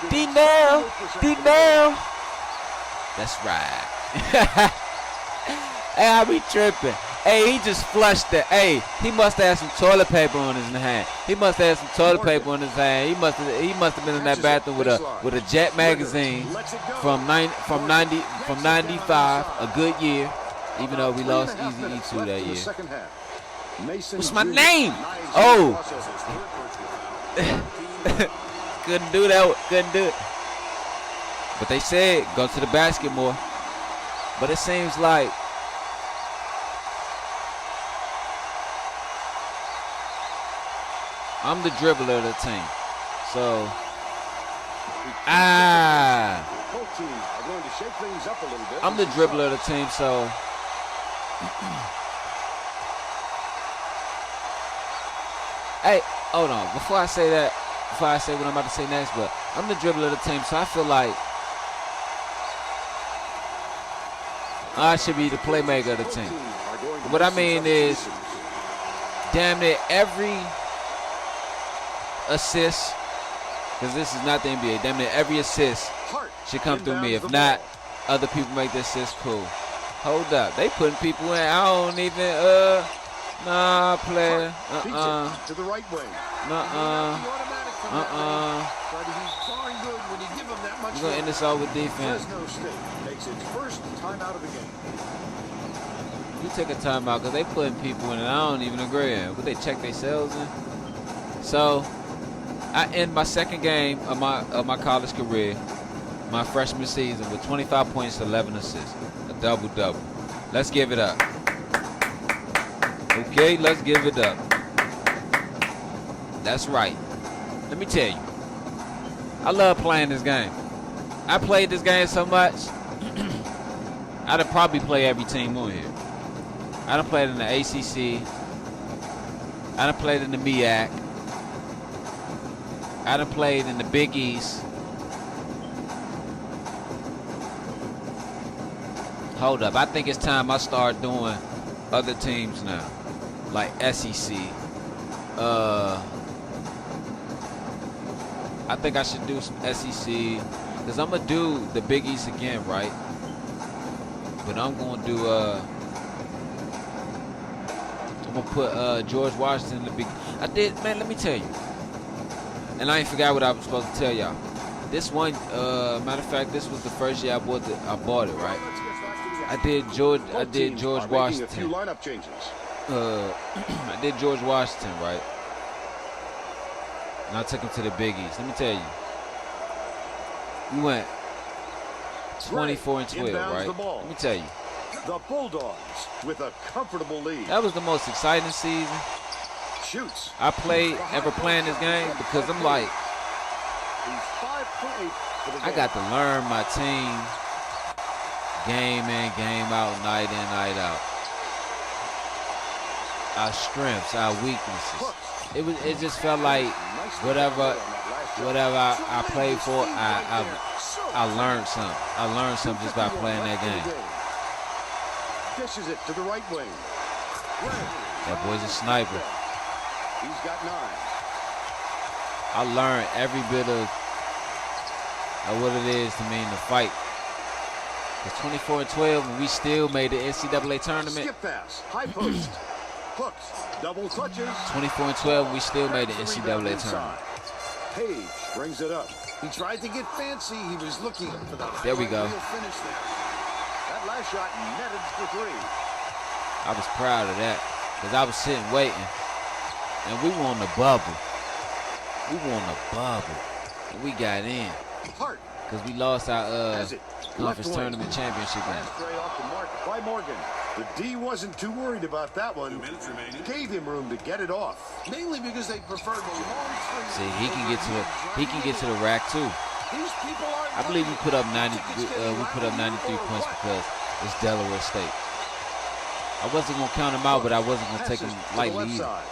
D shooting now. 70% D from the now. That's right. Hey, I be tripping. Hey, he just flushed it. Hey, he must have had some toilet paper on his hand. He must have had some toilet paper on his hand. He must have been in that bathroom with a Jet magazine from 95, a good year. Even though we lost Easy E2 that year. What's my name? Oh. Couldn't do that. Couldn't do it. But they said go to the basket more. But it seems like I'm the dribbler of the team. So Both teams are going to shake things up a little bit. I'm the dribbler of the team, so hey, hold on. Before I say that, before I say what I'm about to say next, but I'm the dribbler of the team, so I feel like I should be the playmaker of the team. What I mean is, damn near every assist, because this is not the NBA, damn near every assist should come through me. If not, other people make the assist, cool. Hold up. They putting people in. I don't even, nah, player. To the right wing. We're going to end this all with defense. Fresno State takes its first timeout of the game. You take a timeout because they putting people in and I don't even agree. But they check themselves in. So I end my second game of my college career, my freshman season, with 25 points, 11 assists, a double-double. Let's give it up. Okay, let's give it up. That's right. Let me tell you, I love playing this game. I played this game so much, I'd probably play every team on here. I done played in the ACC. I done played in the MEAC. I done played in the Big East. Hold up. I think it's time I start doing other teams now. Like SEC. I think I should do some SEC. Because I'm going to do the Big East again, right? But I'm going to do... I'm going to put George Washington in the Big... Man, let me tell you. And I ain't forgot what I was supposed to tell y'all. This one, matter of fact, this was the first year I bought it, right? I did George Washington. A few lineup changes. I did George Washington, right? And I took him to the Big East. Let me tell you. We went 24 and 12, right? Let me tell you. The Bulldogs with a comfortable lead. That was the most exciting season Shoots. I played ever playing this game because I'm like, He's 5 for 8 for the game. I got to learn my team game in, game out, night in, night out. our strengths, our weaknesses. It just felt like whatever I played for, I learned something. I learned something just by playing that game. Dishes it to the right wing. That boy's a sniper. He's got 9. I learned every bit of what it is to mean to fight. It's 24-12, and we still made the NCAA tournament. Skip pass, high post, hooks, double clutches. 24-12, we still made the NCAA tournament. Page brings it up. He tried to get fancy. He was looking for the There we go. finish there. That last shot netted for 3. I was proud of that because I was sitting waiting, and we won the bubble. We won the bubble, and we got in Hart because we lost our has it. conference Left wing. tournament championship game. Pass straight off the mark by Morgan. The D wasn't too worried about that one. 2 minutes remaining. Gave him room to get it off. Mainly because they preferred the long swing. See, he can get to the rack too. These people are I believe we put up 90. We put up 93 points because it's Delaware State. I wasn't gonna count him out, but I wasn't gonna take him Passes to the lightly left either. side.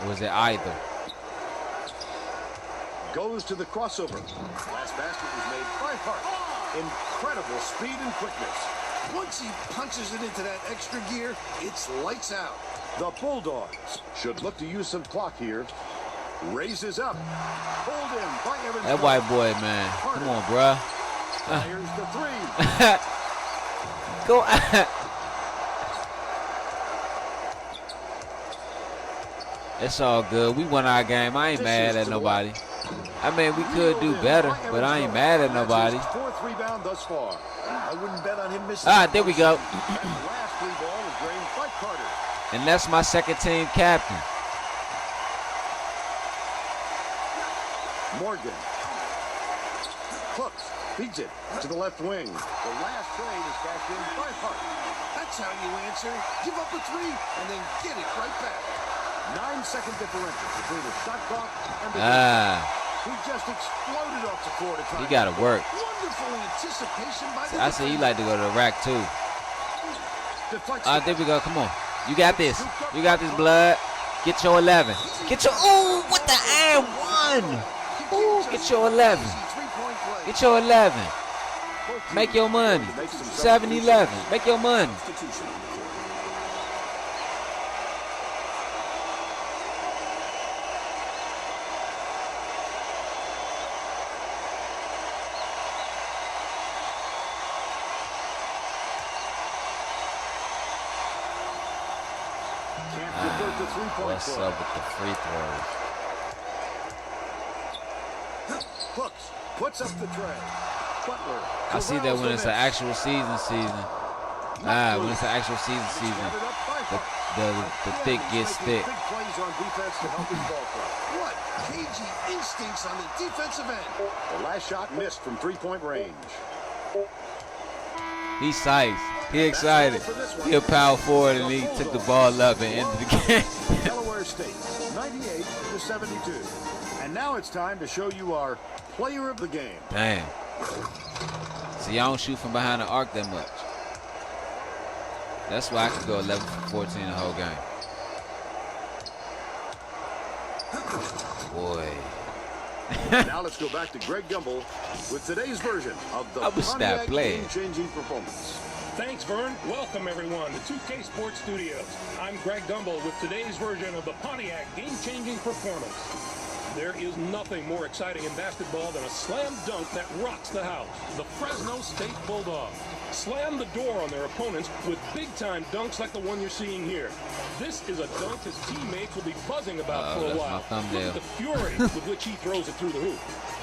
Or was it either? Goes to the crossover. Last basket was made by Hart. Incredible speed and quickness. Once he punches it into that extra gear, it's lights out. The Bulldogs should look to use some clock here. Raises up. Pulled in by Evans. That white boy, man. Come on, bruh. Fires the 3. Go. It's all good. We won our game. I ain't mad at nobody. I mean, we could do better, but I ain't mad at nobody. That's his 4th rebound thus far. I wouldn't bet on him missing. Ah, there we go. Last 3 ball was drained by Carter. And that's my second team captain. Morgan. Hooks. Feeds it to the left wing. The last trade is cashed in by Hart. That's how you answer. Give up a 3 and then get it right back. 9-second differential between the shot clock and the He just exploded off the floor to try. He got to work. Wonderful anticipation by the I said he like to go to the rack too. Deflects There we go. Come on. You got this. You got this, blood. Get your 11. Get your. Ooh, what the and one. Ooh, get your 11. Get your 11. Make your money. 7-11. Make your money. What's up with the free throws? Hooks puts up the tray. Butler. I see that when it's an actual season. When it's an actual season, the thick gets thick. Big plays on defense to help his ball club. What cagey instincts on the defensive end. The last shot missed from 3-point range. He's psyched. He excited. He a power forward and he took the ball up and ended the game. Delaware State, 98-72. And now it's time to show you our player of the game. Damn. See, I don't shoot from behind the arc that much. That's why I could go 11 for 14 the whole game. Boy. Now let's go back to Greg Gumbel with today's version of the Pontiac game-changing performance. Thanks, Vern. Welcome, everyone, to 2K Sports Studios. I'm Greg Gumbel with today's version of the Pontiac game-changing performance. There is nothing more exciting in basketball than a slam dunk that rocks the house. The Fresno State Bulldogs slam the door on their opponents with big-time dunks like the one you're seeing here. This is a dunk his teammates will be buzzing about for a while. Look at the fury with which he throws it through the hoop.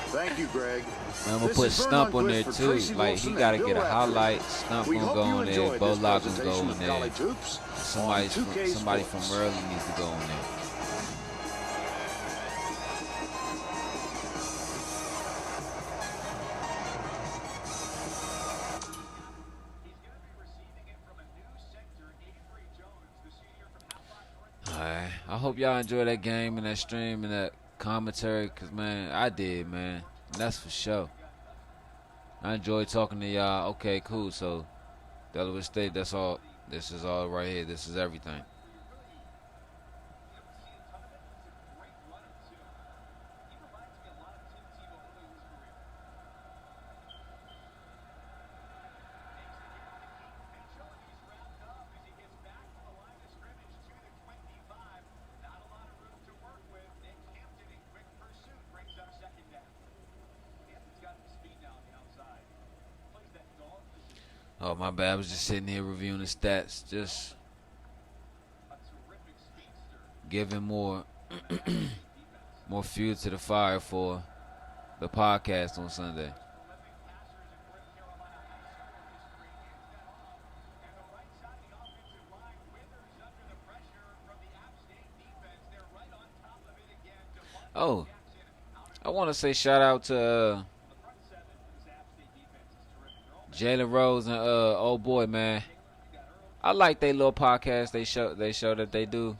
Thank you, Greg. I'm going to put Stump on there, too. Like, he got to get a highlight. Stump going to go in there. Bo Lock going to go in there. Somebody from Maryland needs to go in there. Alright, I hope y'all enjoy that game and that stream and that commentary, because, man, I did, man. And that's for sure. I enjoy talking to y'all. Okay, cool. So, Delaware State, that's all. This is all right here. This is everything. Oh, my bad. I was just sitting here reviewing the stats. Just giving more more fuel to the fire for the podcast on Sunday. Oh, I want to say shout out to Jalen Rose and old boy, man. I like they little podcast they show that they do.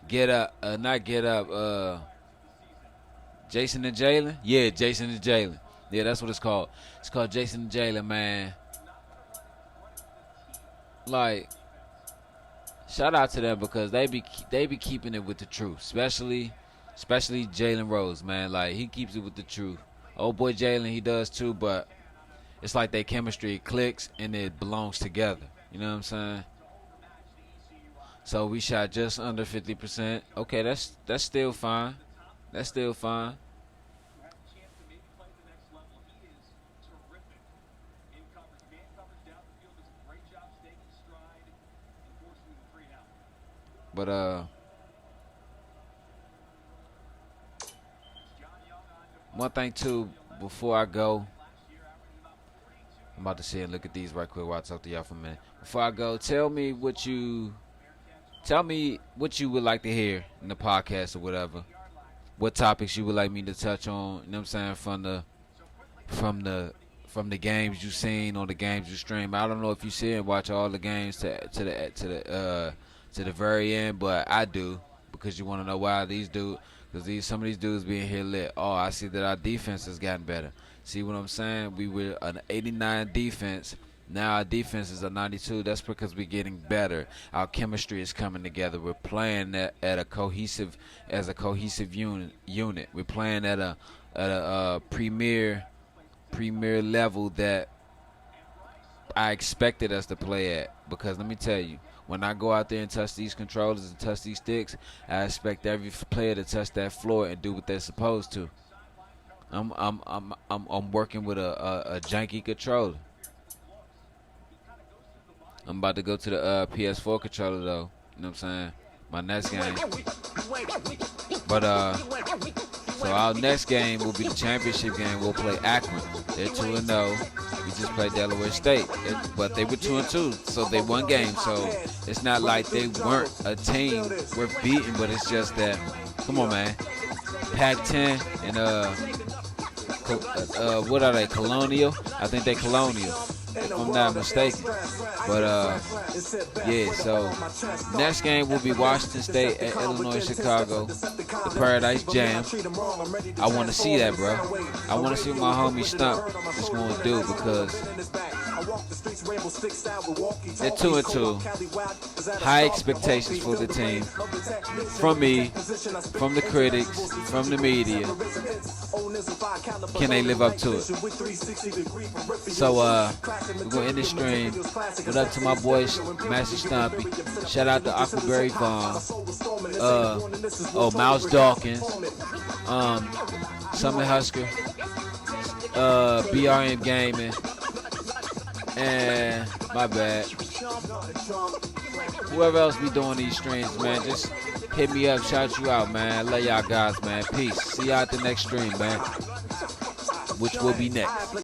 Get up, not get up. Jason and Jalen, yeah, Jason and Jalen, yeah, that's what it's called. It's called Jason and Jalen, man. Like, shout out to them because they be keeping it with the truth, especially Jalen Rose, man. Like, he keeps it with the truth. Old boy Jalen, he does too, but it's like their chemistry clicks and it belongs together. You know what I'm saying? So we shot just under 50%. Okay, that's still fine. That's still fine. But one thing too, before I go, I'm about to sit and look at these right quick while I talk to y'all for a minute. Before I go, tell me what you would like to hear in the podcast or whatever. What topics you would like me to touch on, you know what I'm saying, from the games you seen or the games you stream. I don't know if you see and watch all the games to the very end, but I do, because you want to know why because some of these dudes being here lit. Oh, I see that our defense has gotten better. See what I'm saying? We were an 89 defense. Now our defense is a 92. That's because we're getting better. Our chemistry is coming together. We're playing at a cohesive unit. We're playing at a premier level that I expected us to play at. Because let me tell you, when I go out there and touch these controllers and touch these sticks, I expect every player to touch that floor and do what they're supposed to. I'm working with a janky controller. I'm about to go to the PS4 controller though. You know what I'm saying? My next game. But so our next game will be the championship game. We'll play Akron. They're 2-0. We just played Delaware State, but they were 2-2, so they won games. So it's not like they weren't a team worth beating, but it's just that, come on, man. Pac-10 and what are they? Colonial? I think they Colonial, if I'm not mistaken. But yeah. So next game will be Washington State at Illinois Chicago, the Paradise Jam. I want to see that, bro. I want to see what my homie Stump is going to do, because they're 2-2. High expectations for the team. From me, from the critics, from the media. Can they live up to it? So we're going to end this stream. What up to my boy Master Stumpy. Shout out to Aquaberry Vaughn. Mouse Dawkins. Summit Husker. BRM Gaming. And my bad. Whoever else be doing these streams, man, just hit me up, shout you out, man. Love y'all guys, man. Peace. See y'all at the next stream, man, which will be next.